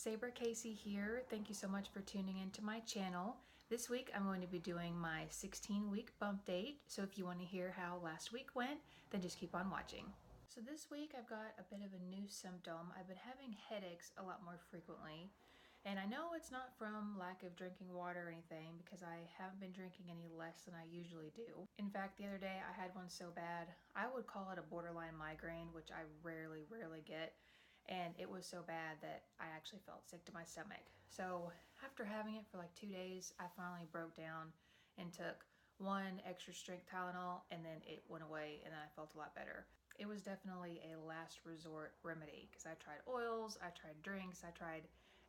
Saber Casey here. Thank you so much for tuning into my channel. This week I'm going to be doing my 16-week bump date, so if you want to hear how last week went, then just keep on watching. So this week I've got a bit of a new symptom. I've been having headaches a lot more frequently, and I know it's not from lack of drinking water or anything because I haven't been drinking any less than I usually do. In fact, the other day I had one so bad, I would call it a borderline migraine, which I rarely get. And it was so bad that I actually felt sick to my stomach. So after having it for like 2 days, I finally broke down and took one extra strength Tylenol, and then it went away and then I felt a lot better. It was definitely a last resort remedy because I tried oils, I tried drinks, I tried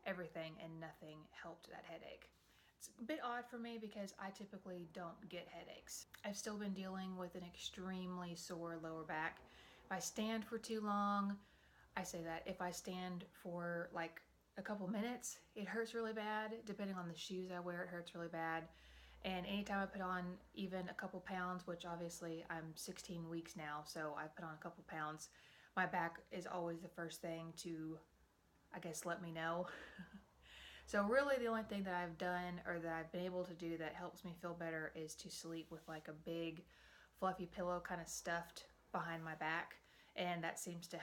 everything, and nothing helped that headache. It's a bit odd for me because I typically don't get headaches. I've still been dealing with an extremely sore lower back. If I stand for too long, I say that if I stand for like a couple minutes, it hurts really bad. Depending on the shoes I wear, it hurts really bad. And anytime I put on even a couple pounds, which obviously I'm 16 weeks now, so I put on a couple pounds, my back is always the first thing to, I guess, let me know. So really the only thing that I've done or that I've been able to do that helps me feel better is to sleep with like a big fluffy pillow kind of stuffed behind my back. And that seems to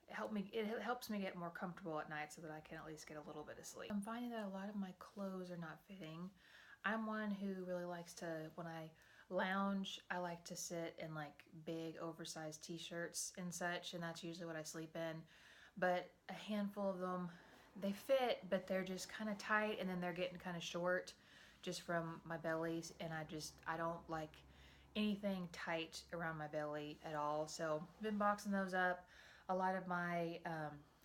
it helps me get more comfortable at night so that I can at least get a little bit of sleep. I'm finding that a lot of my clothes are not fitting. I'm one who really likes to, when I lounge, I like to sit in like big oversized t-shirts and such, and that's usually what I sleep in. But a handful of them, they fit, but they're just kind of tight, and then they're getting kind of short just from my bellies, and I don't like anything tight around my belly at all. So I've been boxing those up. A lot of my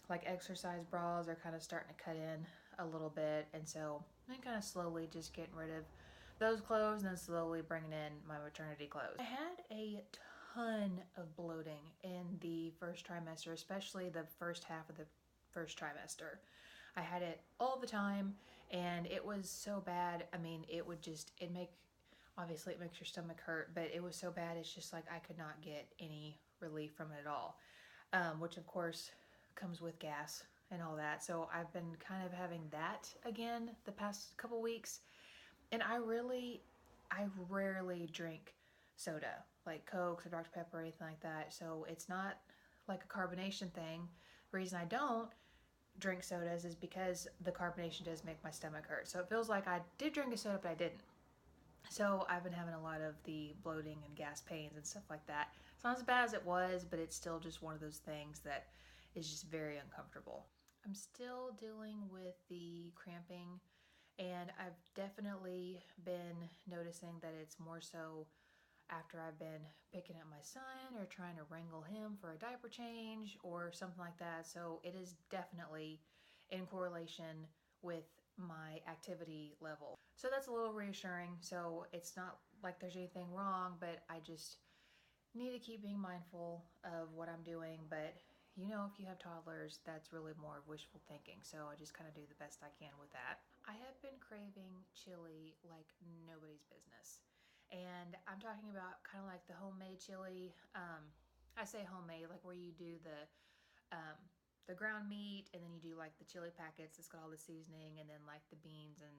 like exercise bras are kind of starting to cut in a little bit, and so I'm kind of slowly just getting rid of those clothes and then slowly bringing in my maternity clothes. I had a ton of bloating in the first trimester, especially the first half of the first trimester. I had it all the time, and it was so bad. I mean, obviously it makes your stomach hurt, but it was so bad it's just like I could not get any relief from it at all. Which of course comes with gas and all that. So I've been kind of having that again the past couple weeks. And I rarely drink soda, like Coke or Dr. Pepper or anything like that. So it's not like a carbonation thing. The reason I don't drink sodas is because the carbonation does make my stomach hurt. So it feels like I did drink a soda, but I didn't. So I've been having a lot of the bloating and gas pains and stuff like that. It's not as bad as it was, but it's still just one of those things that is just very uncomfortable. I'm still dealing with the cramping, and I've definitely been noticing that it's more so after I've been picking up my son or trying to wrangle him for a diaper change or something like that. So it is definitely in correlation with my activity level. So that's a little reassuring. So it's not like there's anything wrong, but I just need to keep being mindful of what I'm doing. But you know, if you have toddlers, that's really more of wishful thinking. So I just kind of do the best I can with that. I have been craving chili like nobody's business. And I'm talking about kind of like the homemade chili. I say homemade, like where you do the ground meat, and then you do like the chili packets that's got all the seasoning, and then like the beans and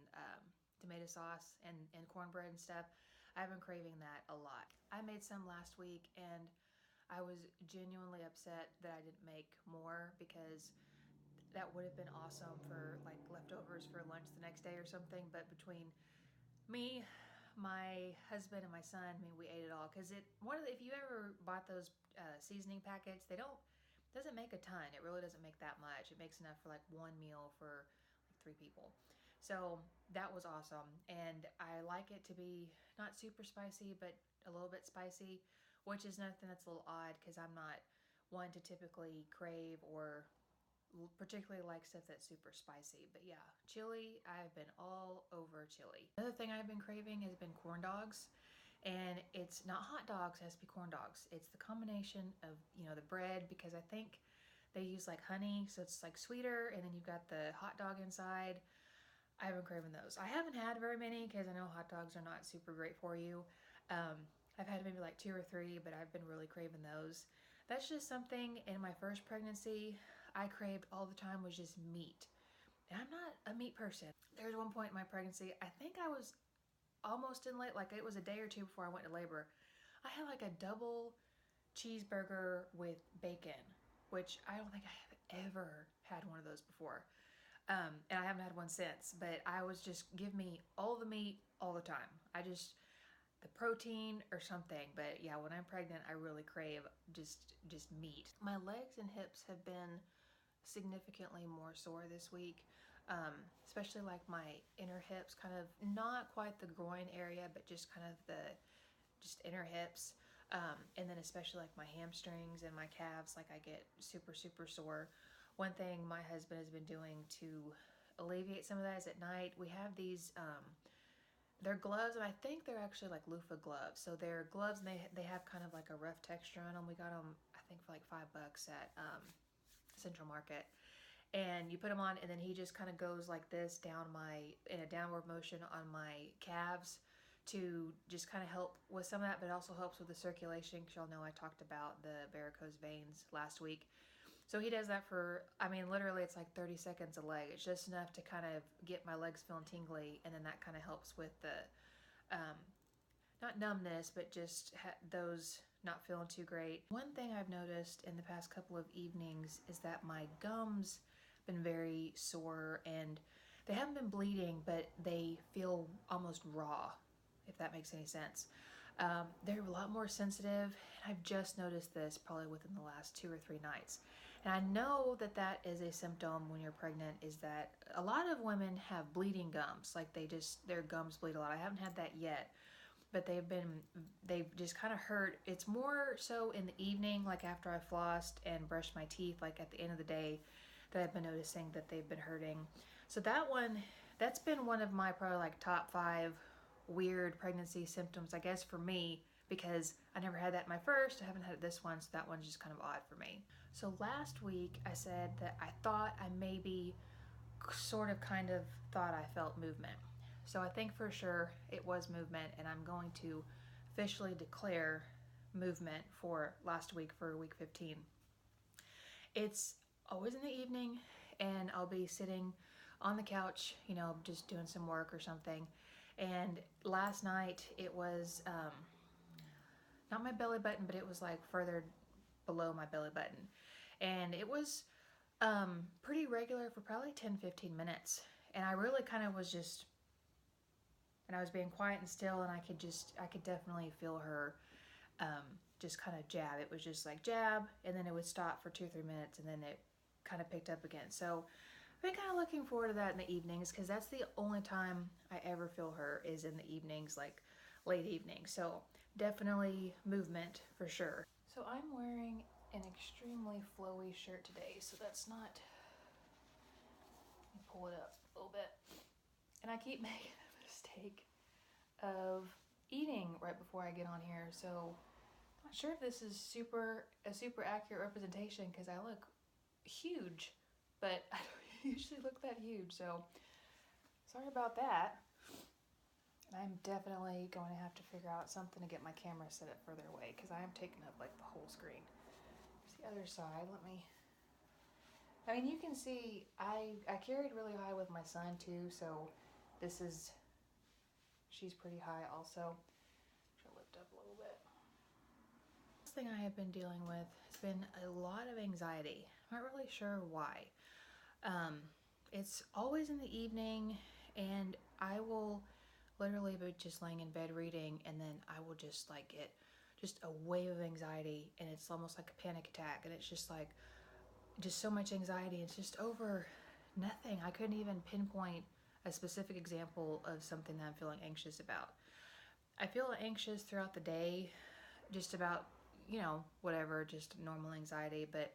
tomato sauce and cornbread and stuff. I've been craving that a lot. I made some last week, and I was genuinely upset that I didn't make more because that would have been awesome for like leftovers for lunch the next day or something. But between me, my husband, and my son, I mean, we ate it all because if you ever bought those seasoning packets, doesn't make a ton. It really doesn't make that much. It makes enough for like one meal for like 3 people. So that was awesome. And I like it to be not super spicy, but a little bit spicy, which is nothing that's a little odd because I'm not one to typically crave or particularly like stuff that's super spicy. But yeah, chili, I've been all over chili. Another thing I've been craving has been corn dogs. And it's not hot dogs, it has to be corn dogs. It's the combination of, the bread, because I think they use like honey, so it's like sweeter, and then you've got the hot dog inside. I've been craving those. I haven't had very many because I know hot dogs are not super great for you. I've had maybe like 2 or 3, but I've been really craving those. That's just something in my first pregnancy I craved all the time, was just meat. And I'm not a meat person. There was one point in my pregnancy, I think I was almost in late, like it was a day or two before I went to labor. I had like a double cheeseburger with bacon, which I don't think I have ever had one of those before. And I haven't had one since, but I was just, give me all the meat all the time. The protein or something. But yeah, when I'm pregnant, I really crave just meat. My legs and hips have been significantly more sore this week. Especially like my inner hips, kind of not quite the groin area, but just kind of the just inner hips. And then especially like my hamstrings and my calves, like I get super sore. One thing my husband has been doing to alleviate some of that is at night we have these they're gloves, and I think they're actually like loofah gloves. So they're gloves, and they have kind of like a rough texture on them. We got them I think for like $5 at Central Market. And you put them on, and then he just kind of goes like this down in a downward motion on my calves to just kind of help with some of that, but it also helps with the circulation, because y'all know I talked about the varicose veins last week. So he does that for, I mean, literally it's like 30 seconds a leg. It's just enough to kind of get my legs feeling tingly, and then that kind of helps with the, not numbness, but just those not feeling too great. One thing I've noticed in the past couple of evenings is that my gums been very sore, and they haven't been bleeding, but they feel almost raw, if that makes any sense. They're a lot more sensitive, and I've just noticed this probably within the last 2 or 3 nights. And I know that that is a symptom when you're pregnant, is that a lot of women have bleeding gums, like their gums bleed a lot. I haven't had that yet, but they've just kind of hurt. It's more so in the evening, like after I flossed and brushed my teeth, like at the end of the day, that I've been noticing that they've been hurting. So that's been one of my probably like top 5 weird pregnancy symptoms, I guess, for me, because I never had that in my first. I haven't had it this one, so that one's just kind of odd for me. So last week I said that I thought I maybe kind of thought I felt movement. So I think for sure it was movement, and I'm going to officially declare movement for last week, for week 15. It's always in the evening, and I'll be sitting on the couch, just doing some work or something. And last night it was not my belly button, but it was like further below my belly button. And it was pretty regular for probably 10-15 minutes. And I really kind of was just, and I was being quiet and still, and I could definitely feel her just kind of jab. It was just like jab, and then it would stop for 2 or 3 minutes, and then it kind of picked up again. So I've been kind of looking forward to that in the evenings, because that's the only time I ever feel her, is in the evenings, like late evening. So definitely movement for sure. So I'm wearing an extremely flowy shirt today, so that's not, let me pull it up a little bit. And I keep making a mistake of eating right before I get on here, so I'm not sure if this is a super accurate representation, because I look huge, but I don't usually look that huge, so sorry about that. I'm definitely going to have to figure out something to get my camera set up further away, because I am taking up like the whole screen. Here's the other side. I mean, you can see I carried really high with my son too, so she's pretty high also. She'll lift up a little bit. This thing I have been dealing with has been a lot of anxiety. I'm not really sure why. It's always in the evening, and I will literally be just laying in bed reading, and then I will just like get just a wave of anxiety, and it's almost like a panic attack, and it's just like just so much anxiety. It's just over nothing. I couldn't even pinpoint a specific example of something that I'm feeling anxious about. I feel anxious throughout the day, just about, whatever, just normal anxiety, but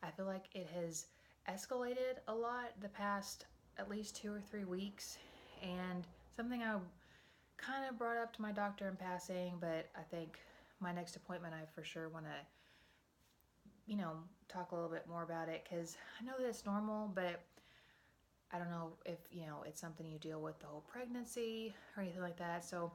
I feel like it has escalated a lot the past at least 2 or 3 weeks, and something I kind of brought up to my doctor in passing, but I think my next appointment I for sure want to, talk a little bit more about it, because I know that it's normal, but I don't know if, it's something you deal with the whole pregnancy or anything like that. So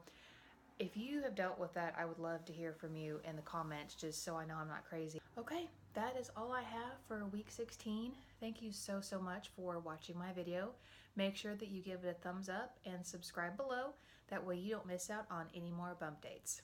if you have dealt with that, I would love to hear from you in the comments, just so I know I'm not crazy. Okay, that is all I have for week 16. Thank you so much for watching my video. Make sure that you give it a thumbs up and subscribe below. That way you don't miss out on any more bump dates.